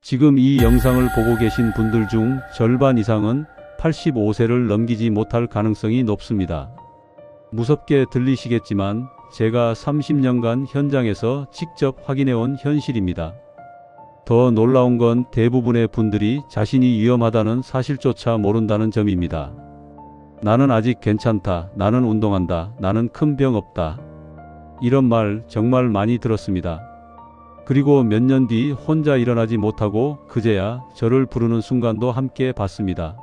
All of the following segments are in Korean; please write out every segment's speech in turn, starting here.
지금 이 영상을 보고 계신 분들 중 절반 이상은 85세를 넘기지 못할 가능성이 높습니다. 무섭게 들리시겠지만 제가 30년간 현장에서 직접 확인해온 현실입니다. 더 놀라운 건 대부분의 분들이 자신이 위험하다는 사실조차 모른다는 점입니다. 나는 아직 괜찮다, 나는 운동한다, 나는 큰 병 없다. 이런 말 정말 많이 들었습니다. 그리고 몇 년 뒤 혼자 일어나지 못하고 그제야 저를 부르는 순간도 함께 봤습니다.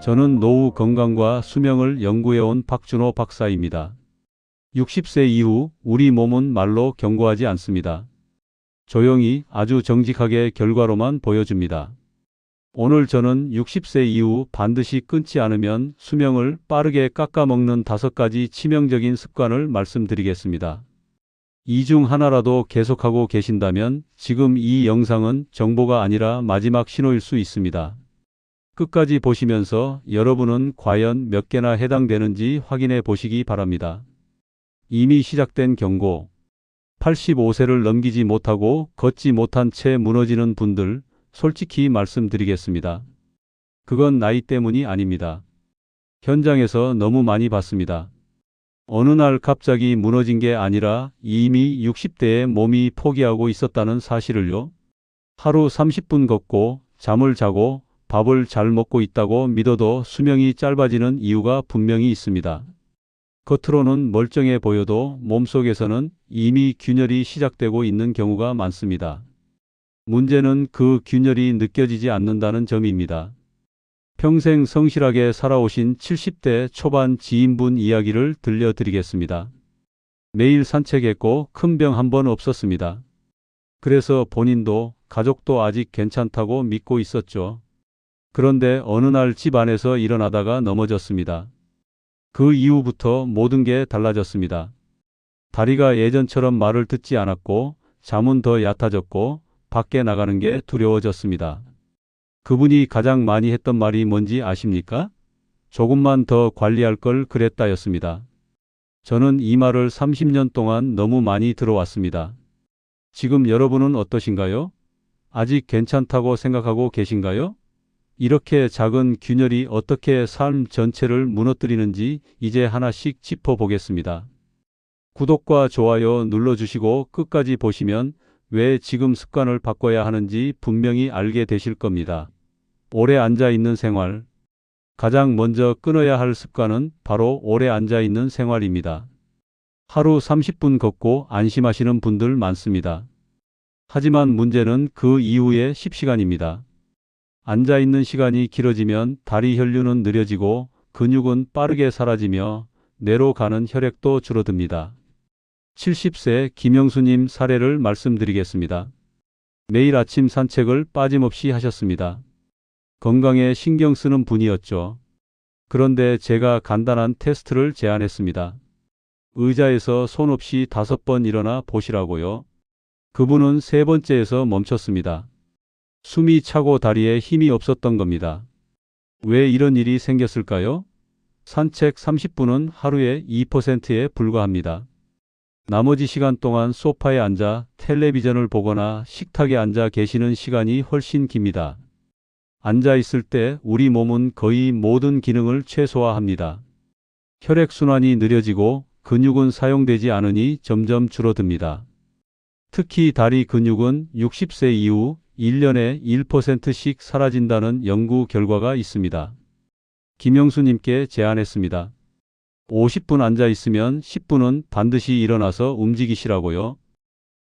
저는 노후 건강과 수명을 연구해온 박준호 박사입니다. 60세 이후 우리 몸은 말로 경고하지 않습니다. 조용히 아주 정직하게 결과로만 보여줍니다. 오늘 저는 60세 이후 반드시 끊지 않으면 수명을 빠르게 깎아먹는 5가지 치명적인 습관을 말씀드리겠습니다. 이 중 하나라도 계속하고 계신다면 지금 이 영상은 정보가 아니라 마지막 신호일 수 있습니다. 끝까지 보시면서 여러분은 과연 몇 개나 해당되는지 확인해 보시기 바랍니다. 이미 시작된 경고. 85세를 넘기지 못하고 걷지 못한 채 무너지는 분들, 솔직히 말씀드리겠습니다. 그건 나이 때문이 아닙니다. 현장에서 너무 많이 봤습니다. 어느 날 갑자기 무너진 게 아니라 이미 60대에 몸이 포기하고 있었다는 사실을요. 하루 30분 걷고 잠을 자고 밥을 잘 먹고 있다고 믿어도 수명이 짧아지는 이유가 분명히 있습니다. 겉으로는 멀쩡해 보여도 몸속에서는 이미 균열이 시작되고 있는 경우가 많습니다. 문제는 그 균열이 느껴지지 않는다는 점입니다. 평생 성실하게 살아오신 70대 초반 지인분 이야기를 들려드리겠습니다. 매일 산책했고 큰 병 한 번 없었습니다. 그래서 본인도 가족도 아직 괜찮다고 믿고 있었죠. 그런데 어느 날 집 안에서 일어나다가 넘어졌습니다. 그 이후부터 모든 게 달라졌습니다. 다리가 예전처럼 말을 듣지 않았고 잠은 더 얕아졌고 밖에 나가는 게 두려워졌습니다. 그분이 가장 많이 했던 말이 뭔지 아십니까? 조금만 더 관리할 걸 그랬다였습니다. 저는 이 말을 30년 동안 너무 많이 들어왔습니다. 지금 여러분은 어떠신가요? 아직 괜찮다고 생각하고 계신가요? 이렇게 작은 균열이 어떻게 삶 전체를 무너뜨리는지 이제 하나씩 짚어보겠습니다. 구독과 좋아요 눌러주시고 끝까지 보시면 왜 지금 습관을 바꿔야 하는지 분명히 알게 되실 겁니다. 오래 앉아있는 생활. 가장 먼저 끊어야 할 습관은 바로 오래 앉아있는 생활입니다. 하루 30분 걷고 안심하시는 분들 많습니다. 하지만 문제는 그 이후의 10시간입니다. 앉아있는 시간이 길어지면 다리 혈류는 느려지고 근육은 빠르게 사라지며 뇌로 가는 혈액도 줄어듭니다. 70세 김영수님 사례를 말씀드리겠습니다. 매일 아침 산책을 빠짐없이 하셨습니다. 건강에 신경 쓰는 분이었죠. 그런데 제가 간단한 테스트를 제안했습니다. 의자에서 손 없이 5번 일어나 보시라고요. 그분은 3번째에서 멈췄습니다. 숨이 차고 다리에 힘이 없었던 겁니다. 왜 이런 일이 생겼을까요? 산책 30분은 하루에 2%에 불과합니다. 나머지 시간 동안 소파에 앉아 텔레비전을 보거나 식탁에 앉아 계시는 시간이 훨씬 깁니다. 앉아 있을 때 우리 몸은 거의 모든 기능을 최소화합니다. 혈액순환이 느려지고 근육은 사용되지 않으니 점점 줄어듭니다. 특히 다리 근육은 60세 이후 1년에 1%씩 사라진다는 연구 결과가 있습니다. 김영수님께 제안했습니다. 50분 앉아 있으면 10분은 반드시 일어나서 움직이시라고요.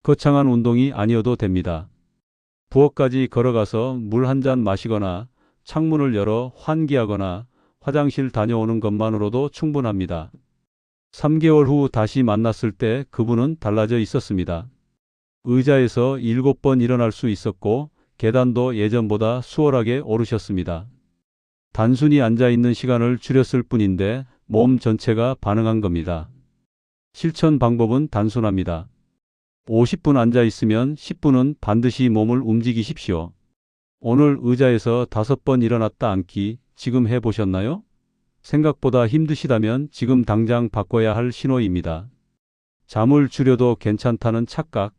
거창한 운동이 아니어도 됩니다. 부엌까지 걸어가서 물 한 잔 마시거나 창문을 열어 환기하거나 화장실 다녀오는 것만으로도 충분합니다. 3개월 후 다시 만났을 때 그분은 달라져 있었습니다. 의자에서 7번 일어날 수 있었고 계단도 예전보다 수월하게 오르셨습니다. 단순히 앉아있는 시간을 줄였을 뿐인데 몸 전체가 반응한 겁니다. 실천 방법은 단순합니다. 50분 앉아있으면 10분은 반드시 몸을 움직이십시오. 오늘 의자에서 5번 일어났다 앉기 지금 해보셨나요? 생각보다 힘드시다면 지금 당장 바꿔야 할 신호입니다. 잠을 줄여도 괜찮다는 착각.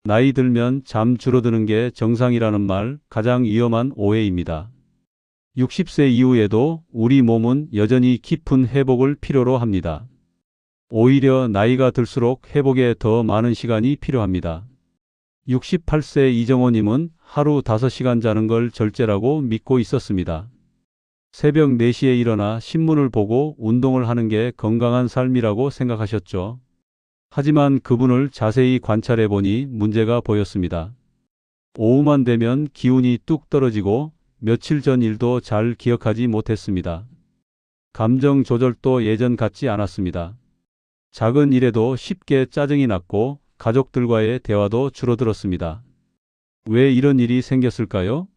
나이 들면 잠 줄어드는 게 정상이라는 말 가장 위험한 오해입니다. 60세 이후에도 우리 몸은 여전히 깊은 회복을 필요로 합니다. 오히려 나이가 들수록 회복에 더 많은 시간이 필요합니다. 68세 이정호님은 하루 5시간 자는 걸 절제라고 믿고 있었습니다. 새벽 4시에 일어나 신문을 보고 운동을 하는 게 건강한 삶이라고 생각하셨죠. 하지만 그분을 자세히 관찰해 보니 문제가 보였습니다. 오후만 되면 기운이 뚝 떨어지고 며칠 전 일도 잘 기억하지 못했습니다. 감정 조절도 예전 같지 않았습니다. 작은 일에도 쉽게 짜증이 났고 가족들과의 대화도 줄어들었습니다. 왜 이런 일이 생겼을까요?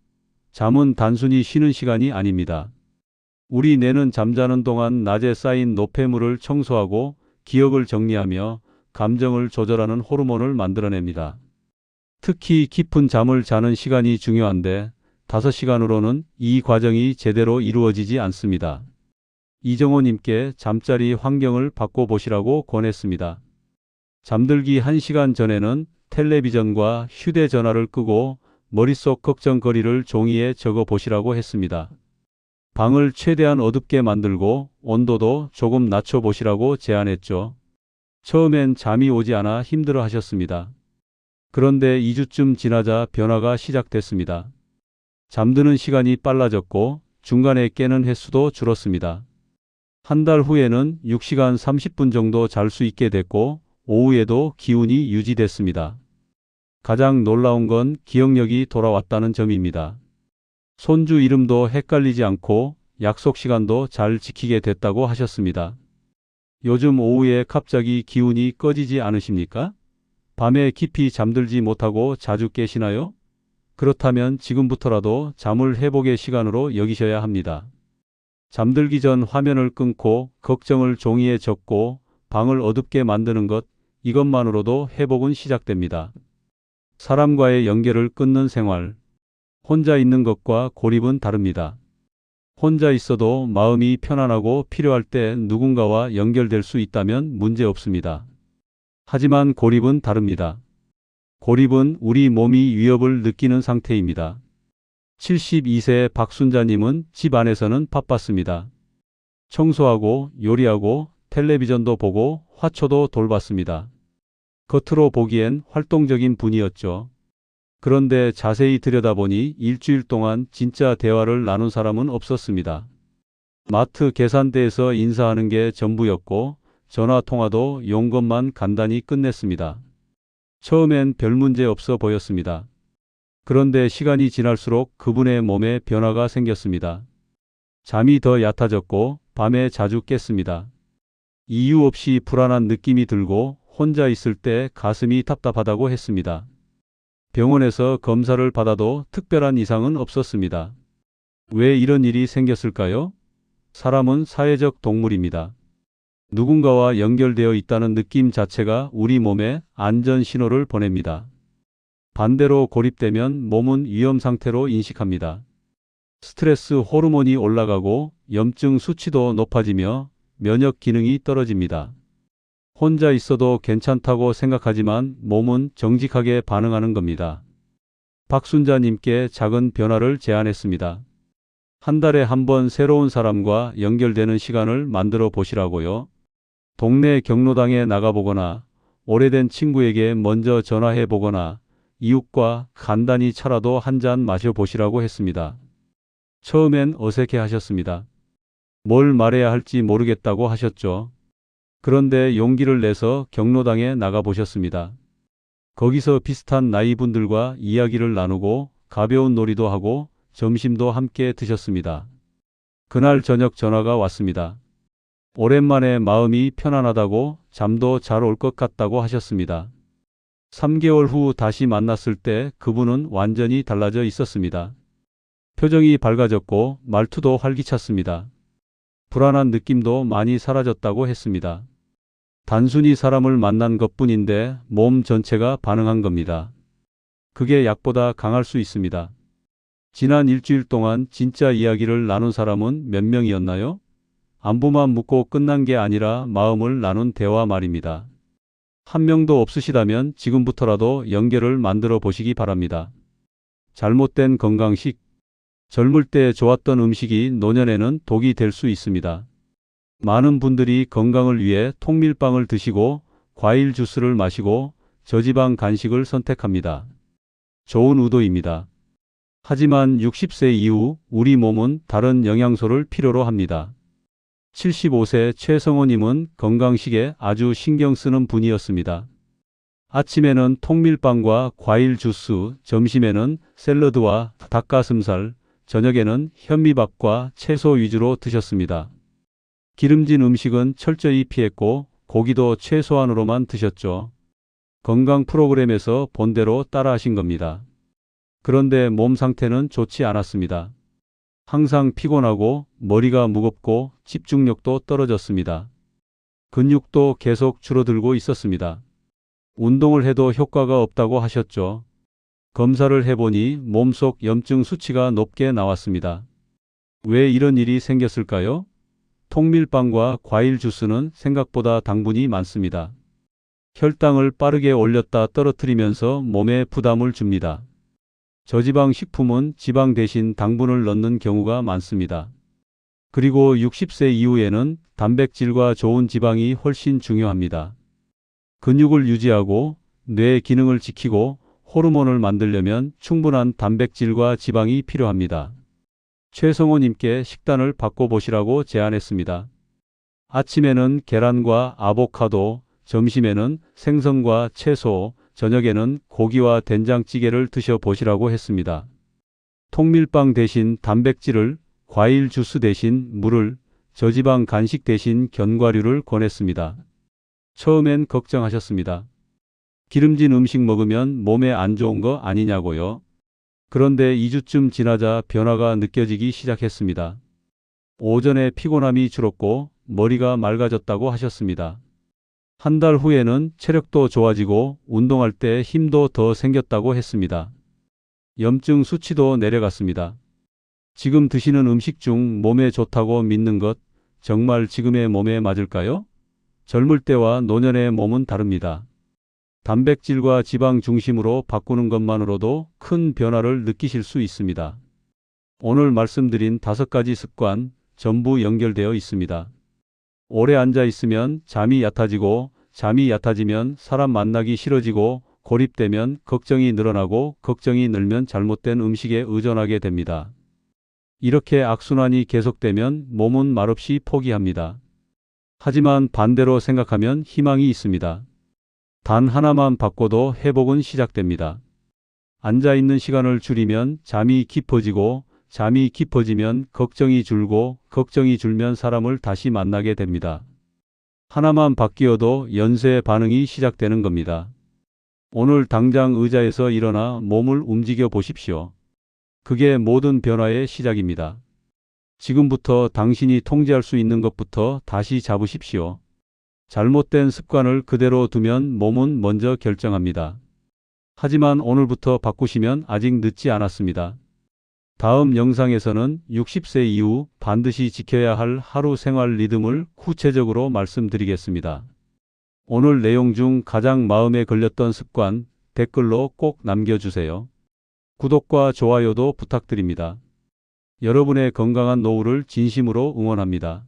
잠은 단순히 쉬는 시간이 아닙니다. 우리 뇌는 잠자는 동안 낮에 쌓인 노폐물을 청소하고 기억을 정리하며 감정을 조절하는 호르몬을 만들어냅니다. 특히 깊은 잠을 자는 시간이 중요한데 5시간으로는 이 과정이 제대로 이루어지지 않습니다. 이정호님께 잠자리 환경을 바꿔보시라고 권했습니다. 잠들기 1시간 전에는 텔레비전과 휴대전화를 끄고 머릿속 걱정거리를 종이에 적어 보시라고 했습니다. 방을 최대한 어둡게 만들고 온도도 조금 낮춰 보시라고 제안했죠. 처음엔 잠이 오지 않아 힘들어 하셨습니다. 그런데 2주쯤 지나자 변화가 시작됐습니다. 잠드는 시간이 빨라졌고 중간에 깨는 횟수도 줄었습니다. 한 달 후에는 6시간 30분 정도 잘 수 있게 됐고 오후에도 기운이 유지됐습니다. 가장 놀라운 건 기억력이 돌아왔다는 점입니다. 손주 이름도 헷갈리지 않고 약속 시간도 잘 지키게 됐다고 하셨습니다. 요즘 오후에 갑자기 기운이 꺼지지 않으십니까? 밤에 깊이 잠들지 못하고 자주 깨시나요? 그렇다면 지금부터라도 잠을 회복의 시간으로 여기셔야 합니다. 잠들기 전 화면을 끊고 걱정을 종이에 적고 방을 어둡게 만드는 것, 이것만으로도 회복은 시작됩니다. 사람과의 연결을 끊는 생활. 혼자 있는 것과 고립은 다릅니다. 혼자 있어도 마음이 편안하고 필요할 때 누군가와 연결될 수 있다면 문제 없습니다. 하지만 고립은 다릅니다. 고립은 우리 몸이 위협을 느끼는 상태입니다. 72세 박순자님은 집 안에서는 바빴습니다. 청소하고 요리하고 텔레비전도 보고 화초도 돌봤습니다. 겉으로 보기엔 활동적인 분이었죠. 그런데 자세히 들여다보니 일주일 동안 진짜 대화를 나눈 사람은 없었습니다. 마트 계산대에서 인사하는 게 전부였고 전화 통화도 용건만 간단히 끝냈습니다. 처음엔 별 문제 없어 보였습니다. 그런데 시간이 지날수록 그분의 몸에 변화가 생겼습니다. 잠이 더 얕아졌고 밤에 자주 깼습니다. 이유 없이 불안한 느낌이 들고 혼자 있을 때 가슴이 답답하다고 했습니다. 병원에서 검사를 받아도 특별한 이상은 없었습니다. 왜 이런 일이 생겼을까요? 사람은 사회적 동물입니다. 누군가와 연결되어 있다는 느낌 자체가 우리 몸에 안전 신호를 보냅니다. 반대로 고립되면 몸은 위험 상태로 인식합니다. 스트레스 호르몬이 올라가고 염증 수치도 높아지며 면역 기능이 떨어집니다. 혼자 있어도 괜찮다고 생각하지만 몸은 정직하게 반응하는 겁니다. 박순자님께 작은 변화를 제안했습니다. 한 달에 한 번 새로운 사람과 연결되는 시간을 만들어 보시라고요. 동네 경로당에 나가보거나 오래된 친구에게 먼저 전화해 보거나 이웃과 간단히 차라도 한 잔 마셔보시라고 했습니다. 처음엔 어색해 하셨습니다. 뭘 말해야 할지 모르겠다고 하셨죠. 그런데 용기를 내서 경로당에 나가보셨습니다. 거기서 비슷한 나이 분들과 이야기를 나누고 가벼운 놀이도 하고 점심도 함께 드셨습니다. 그날 저녁 전화가 왔습니다. 오랜만에 마음이 편안하다고 잠도 잘 올 것 같다고 하셨습니다. 3개월 후 다시 만났을 때 그분은 완전히 달라져 있었습니다. 표정이 밝아졌고 말투도 활기찼습니다. 불안한 느낌도 많이 사라졌다고 했습니다. 단순히 사람을 만난 것뿐인데 몸 전체가 반응한 겁니다. 그게 약보다 강할 수 있습니다. 지난 일주일 동안 진짜 이야기를 나눈 사람은 몇 명이었나요? 안부만 묻고 끝난 게 아니라 마음을 나눈 대화 말입니다. 한 명도 없으시다면 지금부터라도 연결을 만들어 보시기 바랍니다. 잘못된 건강식. 젊을 때 좋았던 음식이 노년에는 독이 될 수 있습니다. 많은 분들이 건강을 위해 통밀빵을 드시고 과일 주스를 마시고 저지방 간식을 선택합니다. 좋은 의도입니다. 하지만 60세 이후 우리 몸은 다른 영양소를 필요로 합니다. 75세 최성호님은 건강식에 아주 신경 쓰는 분이었습니다. 아침에는 통밀빵과 과일 주스, 점심에는 샐러드와 닭가슴살, 저녁에는 현미밥과 채소 위주로 드셨습니다. 기름진 음식은 철저히 피했고 고기도 최소한으로만 드셨죠. 건강 프로그램에서 본대로 따라하신 겁니다. 그런데 몸 상태는 좋지 않았습니다. 항상 피곤하고 머리가 무겁고 집중력도 떨어졌습니다. 근육도 계속 줄어들고 있었습니다. 운동을 해도 효과가 없다고 하셨죠. 검사를 해보니 몸속 염증 수치가 높게 나왔습니다. 왜 이런 일이 생겼을까요? 통밀빵과 과일 주스는 생각보다 당분이 많습니다. 혈당을 빠르게 올렸다 떨어뜨리면서 몸에 부담을 줍니다. 저지방 식품은 지방 대신 당분을 넣는 경우가 많습니다. 그리고 60세 이후에는 단백질과 좋은 지방이 훨씬 중요합니다. 근육을 유지하고 뇌 기능을 지키고 호르몬을 만들려면 충분한 단백질과 지방이 필요합니다. 최성호님께 식단을 바꿔보시라고 제안했습니다. 아침에는 계란과 아보카도, 점심에는 생선과 채소, 저녁에는 고기와 된장찌개를 드셔보시라고 했습니다. 통밀빵 대신 단백질을, 과일 주스 대신 물을, 저지방 간식 대신 견과류를 권했습니다. 처음엔 걱정하셨습니다. 기름진 음식 먹으면 몸에 안 좋은 거 아니냐고요. 그런데 2주쯤 지나자 변화가 느껴지기 시작했습니다. 오전에 피곤함이 줄었고 머리가 맑아졌다고 하셨습니다. 한 달 후에는 체력도 좋아지고 운동할 때 힘도 더 생겼다고 했습니다. 염증 수치도 내려갔습니다. 지금 드시는 음식 중 몸에 좋다고 믿는 것 정말 지금의 몸에 맞을까요? 젊을 때와 노년의 몸은 다릅니다. 단백질과 지방 중심으로 바꾸는 것만으로도 큰 변화를 느끼실 수 있습니다. 오늘 말씀드린 5가지 습관 전부 연결되어 있습니다. 오래 앉아 있으면 잠이 얕아지고 잠이 얕아지면 사람 만나기 싫어지고 고립되면 걱정이 늘어나고 걱정이 늘면 잘못된 음식에 의존하게 됩니다. 이렇게 악순환이 계속되면 몸은 말없이 포기합니다. 하지만 반대로 생각하면 희망이 있습니다. 단 하나만 바꿔도 회복은 시작됩니다. 앉아있는 시간을 줄이면 잠이 깊어지고 잠이 깊어지면 걱정이 줄고 걱정이 줄면 사람을 다시 만나게 됩니다. 하나만 바뀌어도 연쇄 반응이 시작되는 겁니다. 오늘 당장 의자에서 일어나 몸을 움직여 보십시오. 그게 모든 변화의 시작입니다. 지금부터 당신이 통제할 수 있는 것부터 다시 잡으십시오. 잘못된 습관을 그대로 두면 몸은 먼저 결정합니다. 하지만 오늘부터 바꾸시면 아직 늦지 않았습니다. 다음 영상에서는 60세 이후 반드시 지켜야 할 하루 생활 리듬을 구체적으로 말씀드리겠습니다. 오늘 내용 중 가장 마음에 걸렸던 습관 댓글로 꼭 남겨주세요. 구독과 좋아요도 부탁드립니다. 여러분의 건강한 노후를 진심으로 응원합니다.